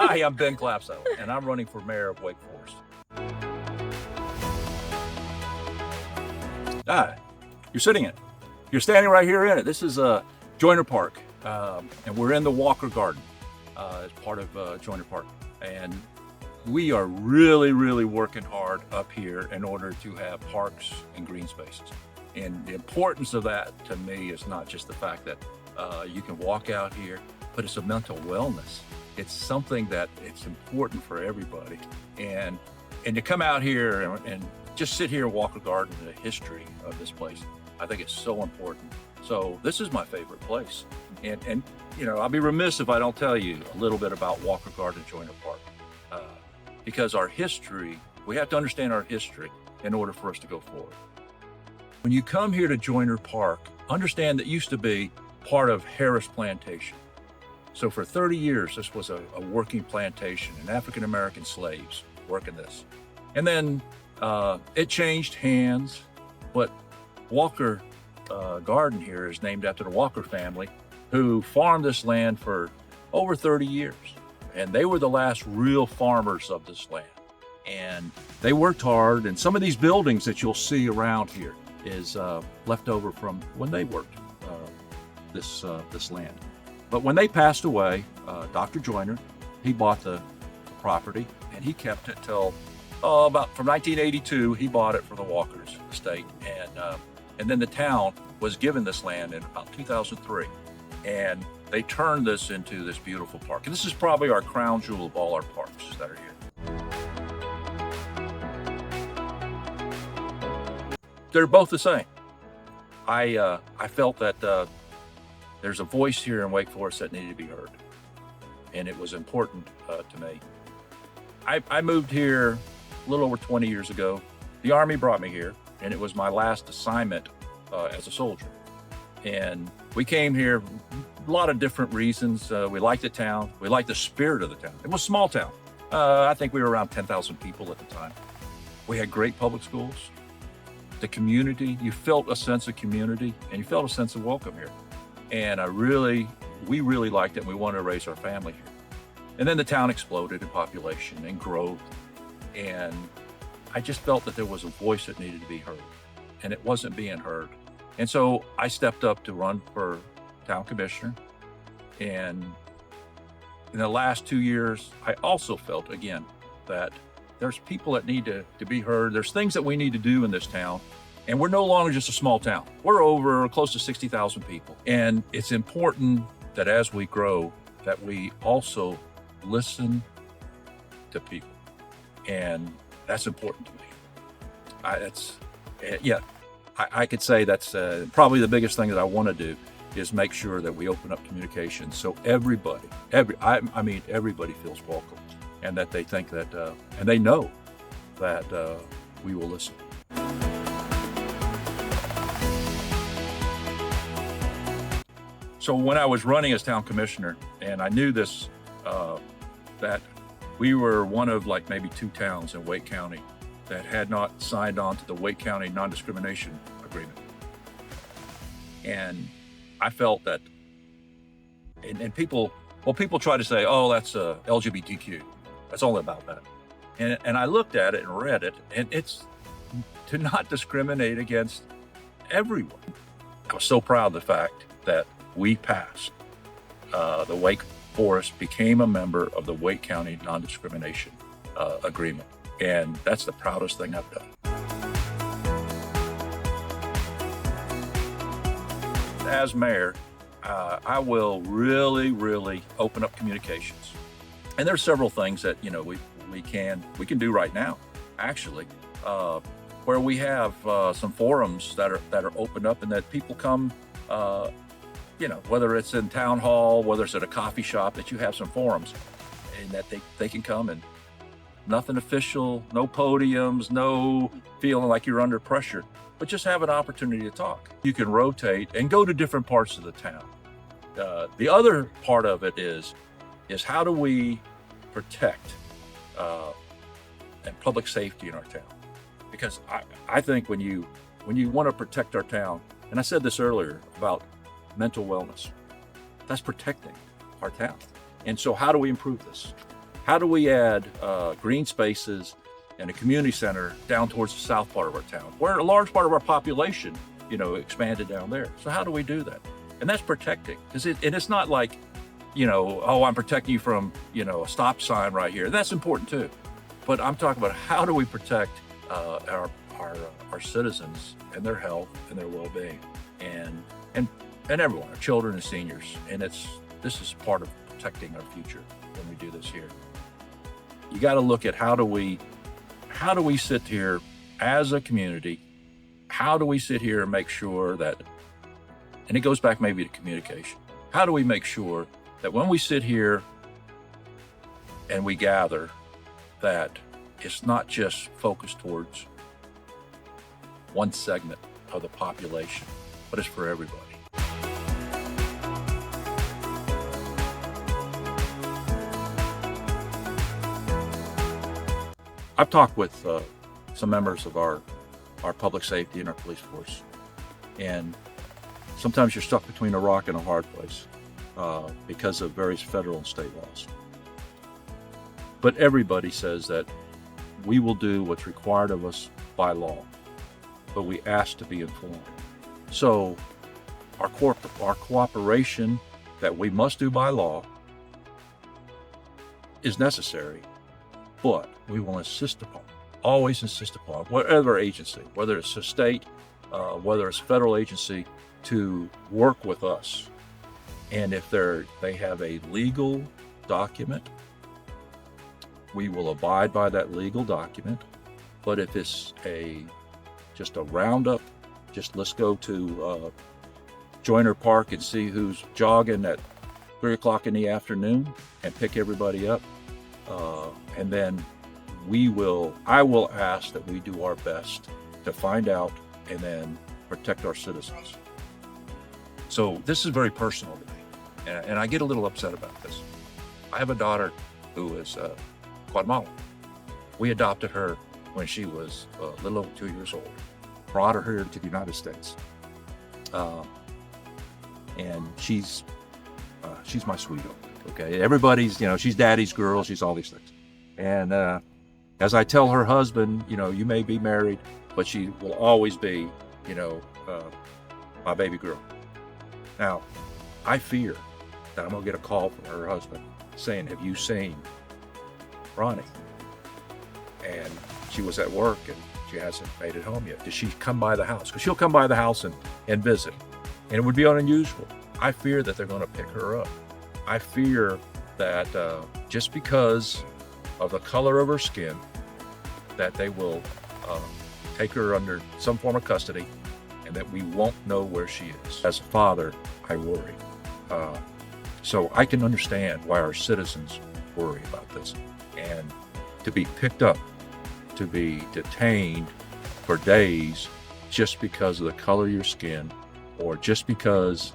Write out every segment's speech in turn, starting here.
Hi, I'm Ben Clapsaddle, and I'm running for mayor of Wake Forest. Ah, you're standing right here in it. This is Joyner Park, and we're in the Walker Garden as part of Joyner Park. And we are really working hard up here in order to have parks and green spaces. And the importance of that to me is not just the fact that you can walk out here, but it's a mental wellness. It's something that it's important for everybody. And to come out here and just sit here in Walker Garden, the history of this place, I think it's so important. So this is my favorite place. And you know, I'll be remiss if I don't tell you a little bit about Walker Garden, Joyner Park. Because our history, we have to understand our history in order for us to go forward. When you come here to Joyner Park, understand that it used to be part of Harris Plantation. So for 30 years, this was a working plantation and African-American slaves working this. And then it changed hands, but Walker Garden here is named after the Walker family who farmed this land for over 30 years. And they were the last real farmers of this land. And they worked hard, and some of these buildings that you'll see around here is left over from when they worked this land. But when they passed away, Dr. Joyner, he bought the property, and he kept it till about from 1982. He bought it for the Walkers estate, and then the town was given this land in about 2003, and they turned this into this beautiful park. And this is probably our crown jewel of all our parks that are here. They're both the same. I felt that there's a voice here in Wake Forest that needed to be heard, and it was important to me. I moved here a little over 20 years ago. The Army brought me here, and it was my last assignment as a soldier. And we came here a lot of different reasons. We liked the town. We liked the spirit of the town. It was a small town. I think we were around 10,000 people at the time. We had great public schools. The community, you felt a sense of community, and you felt a sense of welcome here. And we really liked it, and we wanted to raise our family here. And then the town exploded in population and growth. And I just felt that there was a voice that needed to be heard, and it wasn't being heard. And so I stepped up to run for town commissioner. And in the last 2 years, I also felt again that there's people that need to be heard. There's things that we need to do in this town. And we're no longer just a small town. We're over close to 60,000 people. And it's important that as we grow, that we also listen to people. And that's important to me. I could say that's probably the biggest thing that I want to do is make sure that we open up communication so everybody feels welcome, and that they think that, and they know that we will listen. So when I was running as town commissioner, and I knew this, that we were one of like maybe 2 towns in Wake County that had not signed on to the Wake County non-discrimination agreement. And I felt that, and people try to say, oh, that's LGBTQ. That's all about that. And I looked at it and read it, and it's to not discriminate against everyone. I was so proud of the fact that we passed. The Wake Forest became a member of the Wake County non-discrimination agreement. And that's the proudest thing I've done. As mayor, I will really open up communications. And there's several things that, you know, we can do right now, actually, where we have some forums that are opened up, and that people come, you know, whether it's in town hall, whether it's at a coffee shop, that you have some forums, and that they can come, and nothing official, no podiums, no feeling like you're under pressure, but just have an opportunity to talk. You can rotate and go to different parts of the town. The other part of it is how do we protect and public safety in our town? Because I think when you want to protect our town, and I said this earlier about mental wellness, that's protecting our town. And so how do we improve this? How do we add green spaces and a community center down towards the south part of our town, where a large part of our population, expanded down there? So how do we do that? And that's protecting, because it's not like, oh, I'm protecting you from, a stop sign right here. That's important too. But I'm talking about how do we protect our citizens and their health and their well-being, and everyone, our children and seniors. And this is part of protecting our future when we do this here. You got to look at how do we sit here as a community? How do we sit here and make sure that, and it goes back maybe to communication. How do we make sure that when we sit here and we gather, that it's not just focused towards one segment of the population, but it's for everybody. I've talked with some members of our public safety and our police force, and sometimes you're stuck between a rock and a hard place because of various federal and state laws. But everybody says that we will do what's required of us by law, but we ask to be informed. So our cooperation that we must do by law is necessary, but we will always insist upon, whatever agency, whether it's a state, whether it's a federal agency, to work with us. And if they have a legal document, we will abide by that legal document. But if it's just a roundup, just let's go to Joyner Park and see who's jogging at 3 o'clock in the afternoon and pick everybody up, and then I will ask that we do our best to find out and then protect our citizens. So this is very personal to me, and I get a little upset about this. I have a daughter who is Guatemalan. We adopted her when she was a little over 2 years old, brought her here to the United States, and she's my sweetheart. Okay, everybody's, she's daddy's girl, she's all these things. And as I tell her husband, you may be married, but she will always be, my baby girl. Now, I fear that I'm gonna get a call from her husband saying, have you seen Ronnie? And she was at work and she hasn't made it home yet. Did she come by the house? Because she'll come by the house and visit. And it would be unusual. I fear that they're gonna pick her up. I fear that just because of the color of her skin, that they will take her under some form of custody, and that we won't know where she is. As a father, I worry. So I can understand why our citizens worry about this. And to be picked up, to be detained for days just because of the color of your skin, or just because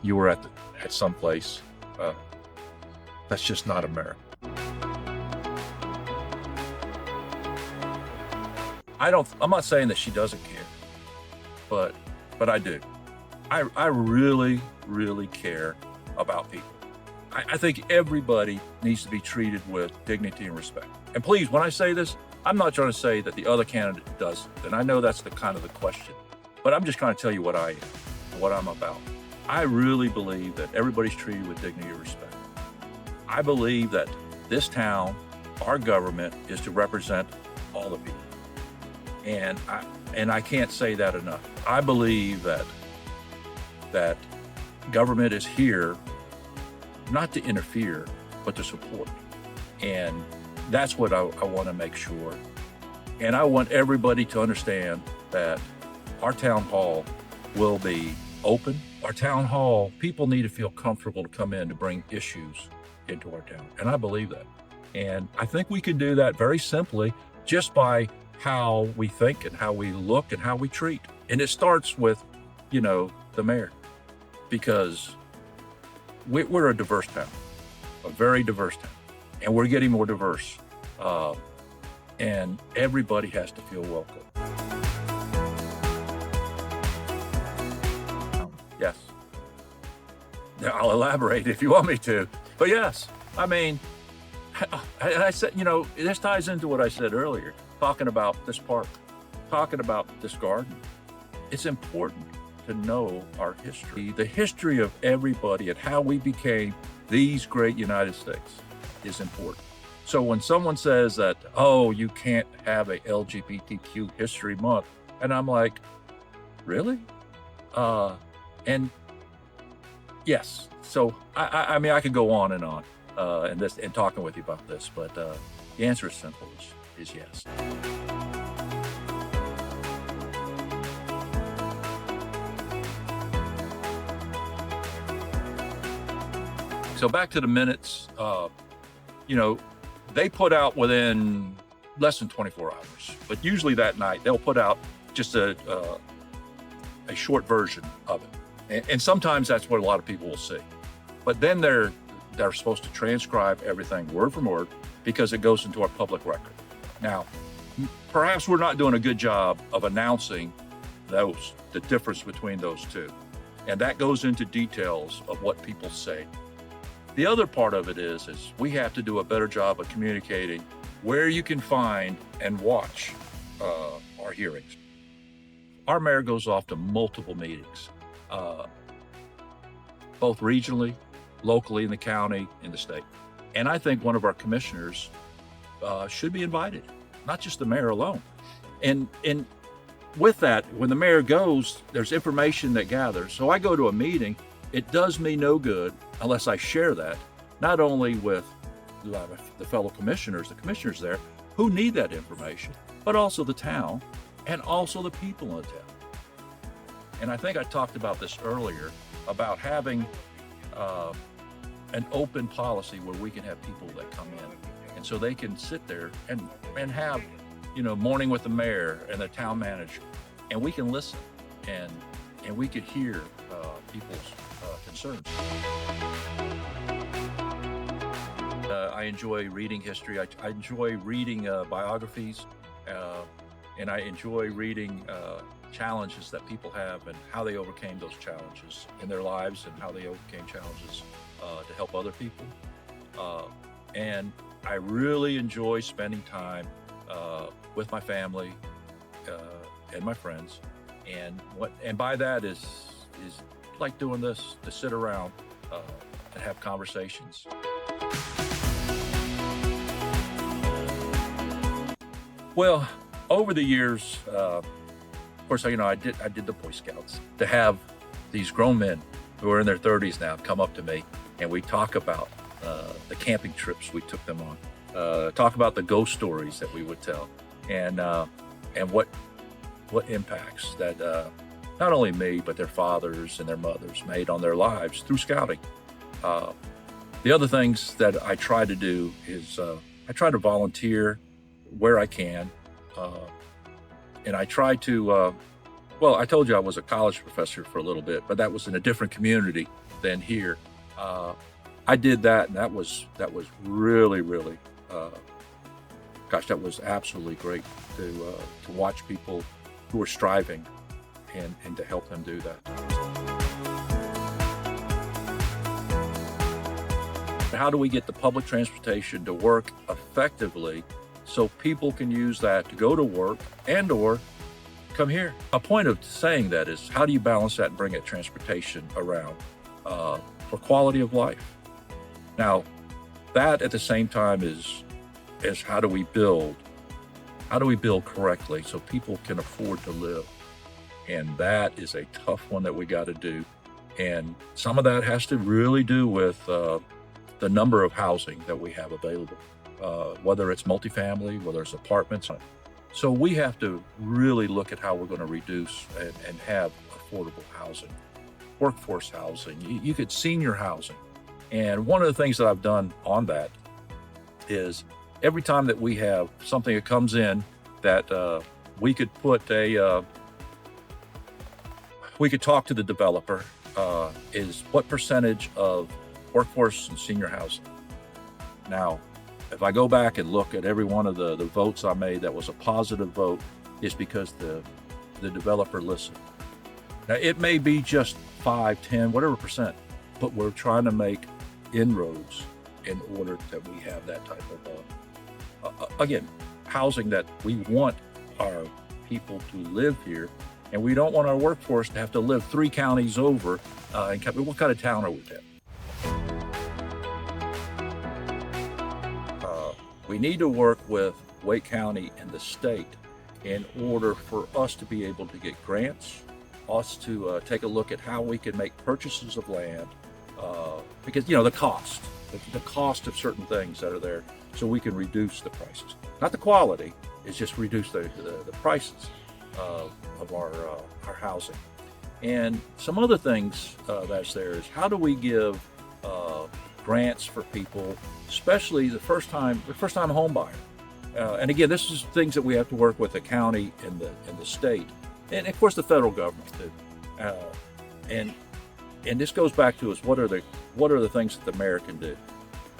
you were at some place, that's just not America. I'm not saying that she doesn't care, but I do. I really, really care about people. I think everybody needs to be treated with dignity and respect. And please, when I say this, I'm not trying to say that the other candidate doesn't. And I know that's the question, but I'm just trying to tell you what I am and what I'm about. I really believe that everybody's treated with dignity and respect. I believe that this town, our government, is to represent all the people. And I can't say that enough. I believe that government is here not to interfere, but to support. And that's what I want to make sure. And I want everybody to understand that our town hall will be open. Our town hall, people need to feel comfortable to come in to bring issues into our town. And I believe that. And I think we can do that very simply just by how we think and how we look and how we treat. And it starts with, the mayor, because we're a diverse town, a very diverse town, and we're getting more diverse. And everybody has to feel welcome. Yes. Now, I'll elaborate if you want me to, but yes, I mean, I said, this ties into what I said earlier, talking about this park, talking about this garden. It's important to know our history. The history of everybody and how we became these great United States is important. So when someone says that, oh, you can't have a LGBTQ history month, and I'm like, really? And yes, so I mean, I could go on and talking with you about this, but the answer is simple, is yes. So back to the minutes, they put out within less than 24 hours, but usually that night they'll put out just a short version of it. And sometimes that's what a lot of people will see. But then they're supposed to transcribe everything word for word because it goes into our public record. Now, perhaps we're not doing a good job of announcing the difference between those two. And that goes into details of what people say. The other part of it is we have to do a better job of communicating where you can find and watch our hearings. Our mayor goes off to multiple meetings, both regionally, locally in the county, in the state. And I think one of our commissioners should be invited, not just the mayor alone. And with that, when the mayor goes, there's information that gathers. So I go to a meeting, it does me no good unless I share that, not only with the fellow commissioners, the commissioners there, who need that information, but also the town and also the people in the town. And I think I talked about this earlier, about having an open policy where we can have people that come in. And so they can sit there and have, morning with the mayor and the town manager, and we can listen and we could hear people's concerns. I enjoy reading history. I enjoy reading biographies, and I enjoy reading challenges that people have and how they overcame those challenges in their lives and how they overcame challenges to help other people. And I really enjoy spending time with my family and my friends. And by that is like doing this, to sit around and have conversations. Well, over the years, of course, I did the Boy Scouts. To have these grown men who are in their 30s now come up to me and we talk about the camping trips we took them on, talk about the ghost stories that we would tell, and what impacts that not only me but their fathers and their mothers made on their lives through scouting. The other things that I try to do is I try to volunteer where I can, and I try to. Well, I told you I was a college professor for a little bit, but that was in a different community than here. I did that, and that was really, really, that was absolutely great to watch people who are striving and to help them do that. How do we get the public transportation to work effectively so people can use that to go to work and/or come here? A point of saying that is, how do you balance that and bring that transportation around for quality of life? Now, that at the same time is how do we build correctly so people can afford to live? And that is a tough one that we got to do. And some of that has to really do with the number of housing that we have available, whether it's multifamily, whether it's apartments. So we have to really look at how we're going to reduce and have affordable housing, workforce housing, you could senior housing. And one of the things that I've done on that is every time that we have something that comes in that we could put we could talk to the developer, is what percentage of workforce and senior housing. Now, if I go back and look at every one of the votes I made that was a positive vote, is because the developer listened. Now, it may be just 5, 10, whatever percent, but we're trying to make inroads in order that we have that type of, again, housing that we want our people to live here. And we don't want our workforce to have to live 3 counties over. What kind of town are we in? We need to work with Wake County and the state in order for us to be able to get grants, us to take a look at how we can make purchases of land, because the cost of certain things that are there, so we can reduce the prices. Not the quality, it's just reduce the prices of our housing. And some other things that's there is, how do we give grants for people, especially the first time home buyer. And again, this is things that we have to work with the county and the state, and of course the federal government too. And this goes back to us, what are the things that the mayor can do?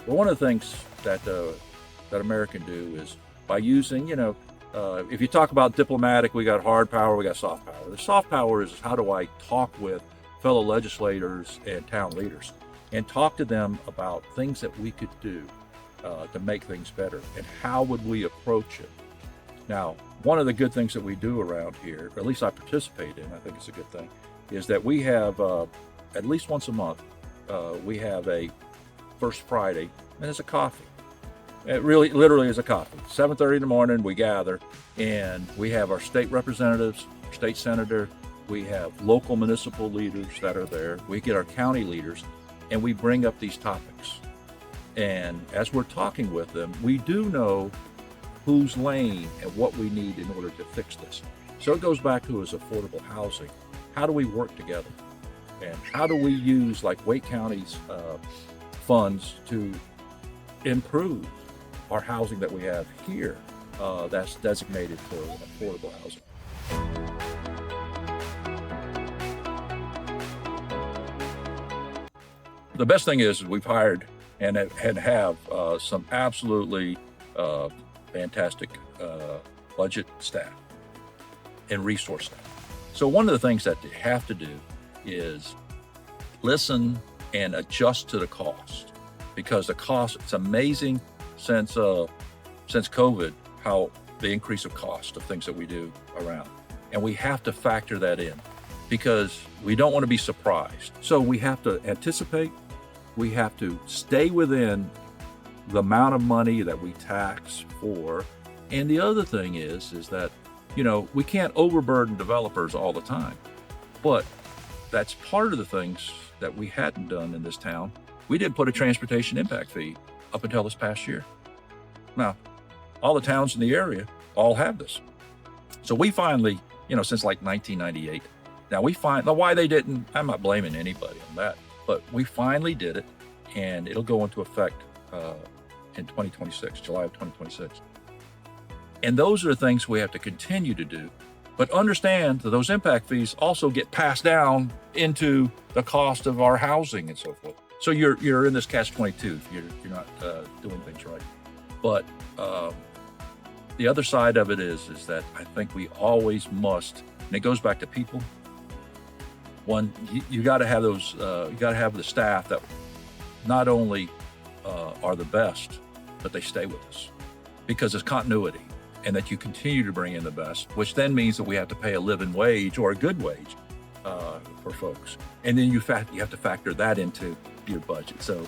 Well, one of the things that a mayor can do is by using, if you talk about diplomatic, we got hard power, we got soft power. The soft power is, how do I talk with fellow legislators and town leaders and talk to them about things that we could do to make things better, and how would we approach it? Now, one of the good things that we do around here, or at least I participate in, I think it's a good thing, is that we have at least once a month, we have a first Friday, and it's a coffee. It literally is a coffee. 7:30 in the morning, we gather, and we have our state representatives, state senator, we have local municipal leaders that are there, we get our county leaders, and we bring up these topics. And as we're talking with them, we do know whose lane and what we need in order to fix this. So it goes back to is affordable housing. How do we work together? And how do we use, like, Wake County's funds to improve our housing that we have here that's designated for affordable housing? The best thing is we've hired and have some absolutely fantastic budget staff and resource staff. So one of the things that they have to do is listen and adjust to the cost, because the cost, it's amazing since COVID, how the increase of cost of things that we do around. And we have to factor that in, because we don't want to be surprised. So we have to anticipate, we have to stay within the amount of money that we tax for. And the other thing is that, we can't overburden developers all the time. But that's part of the things that we hadn't done in this town. We didn't put a transportation impact fee up until this past year. Now, all the towns in the area all have this. So we finally, since like 1998, now why they didn't, I'm not blaming anybody on that, but we finally did it, and it'll go into effect in 2026, July of 2026. And those are the things we have to continue to do. But understand that those impact fees also get passed down into the cost of our housing and so forth. So you're in this catch-22 if you're not doing things right. But the other side of it is that I think we always must, and it goes back to people. One, you got to have those. You got to have the staff that not only are the best, but they stay with us, because it's continuity, and that you continue to bring in the best, which then means that we have to pay a living wage or a good wage for folks, and then you have to factor that into your budget. So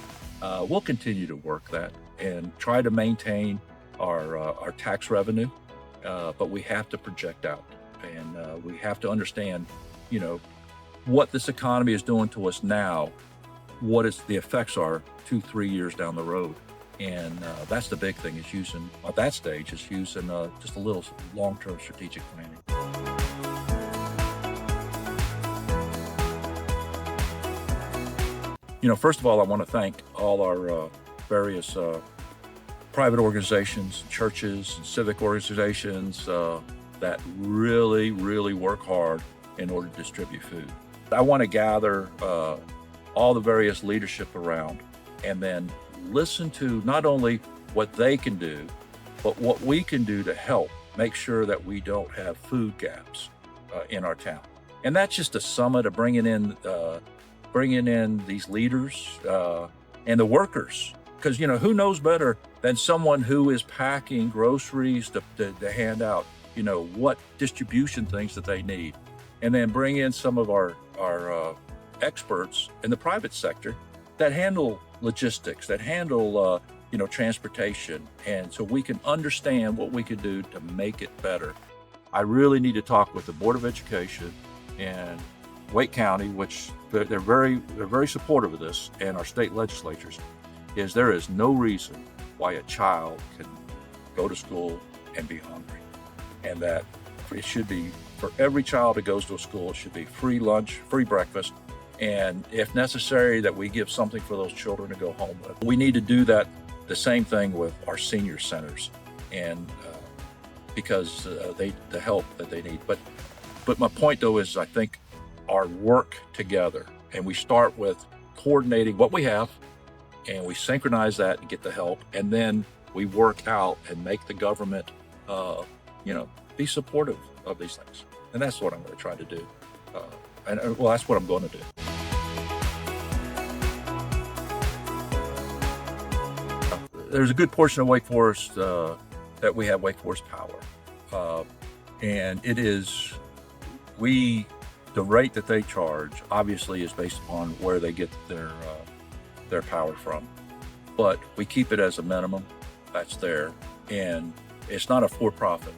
we'll continue to work that and try to maintain our tax revenue, but we have to project out, and we have to understand, what this economy is doing to us now, what the effects are 2-3 years down the road. And that's the big thing, is using, at that stage, is using just a little long-term strategic planning. First of all, I want to thank all our various private organizations, churches, and civic organizations that really, really work hard in order to distribute food. I want to gather all the various leadership around, and then listen to not only what they can do, but what we can do to help make sure that we don't have food gaps in our town. And that's just a summit of bringing in these leaders and the workers because who knows better than someone who is packing groceries to hand out, what distribution things that they need, and then bring in some of our experts in the private sector that handle logistics, that handle transportation, and so we can understand what we could do to make it better. I really need to talk with the Board of Education and Wake County, which they're very supportive of this, and our state legislatures. There is no reason why a child can go to school and be hungry, and that it should be, for every child that goes to a school, it should be free lunch, free breakfast, and if necessary, that we give something for those children to go home with. We need to do that, the same thing with our senior centers, and because the help that they need. But my point though is, I think our work together, and we start with coordinating what we have, and we synchronize that and get the help, and then we work out and make the government, be supportive of these things. And that's what I'm going to try to do. That's what I'm going to do. There's a good portion of Wake Forest that we have Wake Forest Power, and it is the rate that they charge obviously is based upon where they get their power from, but we keep it as a minimum that's there, and it's not a for-profit.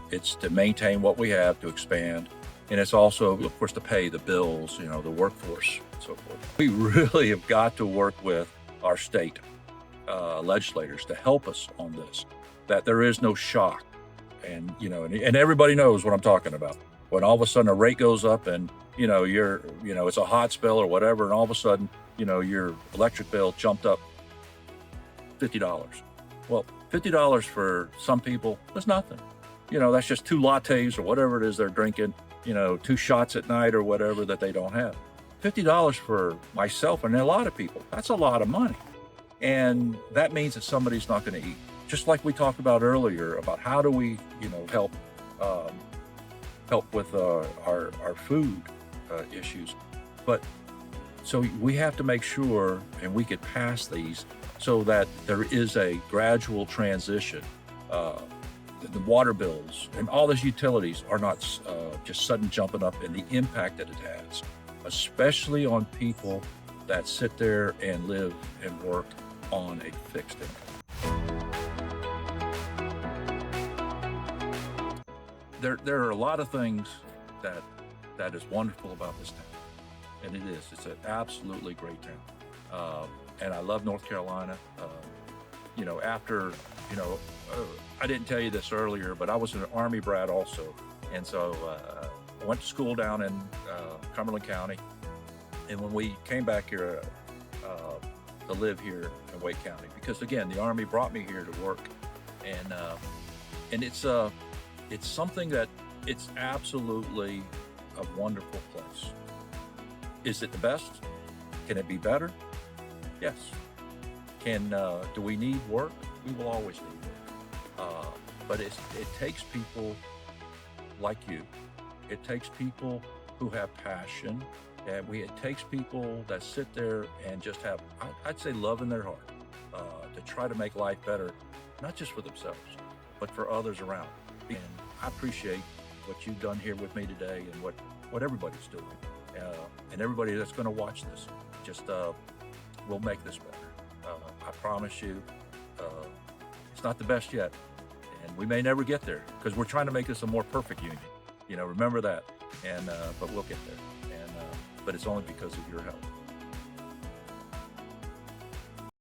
It's to maintain what we have, to expand, and it's also, of course, to pay the bills, the workforce, and so forth. We really have got to work with our state legislators to help us on this, that there is no shock, and everybody knows what I'm talking about. When all of a sudden a rate goes up, and it's a hot spell or whatever, and all of a sudden your electric bill jumped up $50. Well, $50 for some people is nothing. That's just 2 lattes or whatever it is they're drinking, 2 shots at night or whatever that they don't have. $50 for myself and a lot of people, that's a lot of money. And that means that somebody's not going to eat. Just like we talked about earlier about how do we, help with our food issues. But so we have to make sure, and we get past these, so that there is a gradual transition. The water bills and all those utilities are not just sudden jumping up, and the impact that it has, especially on people that sit there and live and work on a fixed income. There are a lot of things that is wonderful about this town, and it's an absolutely great town, and I love North Carolina. I didn't tell you this earlier, but I was an Army brat also, and so I went to school down in Cumberland County, and when we came back here to live here in Wake County, because again, the Army brought me here to work, and it's something that it's absolutely a wonderful place. Is it the best? Can it be better? Yes. Do we need work? We will always need work. But it takes people like you. It takes people who have passion, and it takes people that sit there and just have, I'd say, love in their heart, to try to make life better, not just for themselves, but for others around. And I appreciate what you've done here with me today, and what everybody's doing, and everybody that's going to watch this. Just we'll make this better. I promise you, it's not the best yet, and we may never get there, because we're trying to make this a more perfect union. Remember that. And but we'll get there. And but it's only because of your help.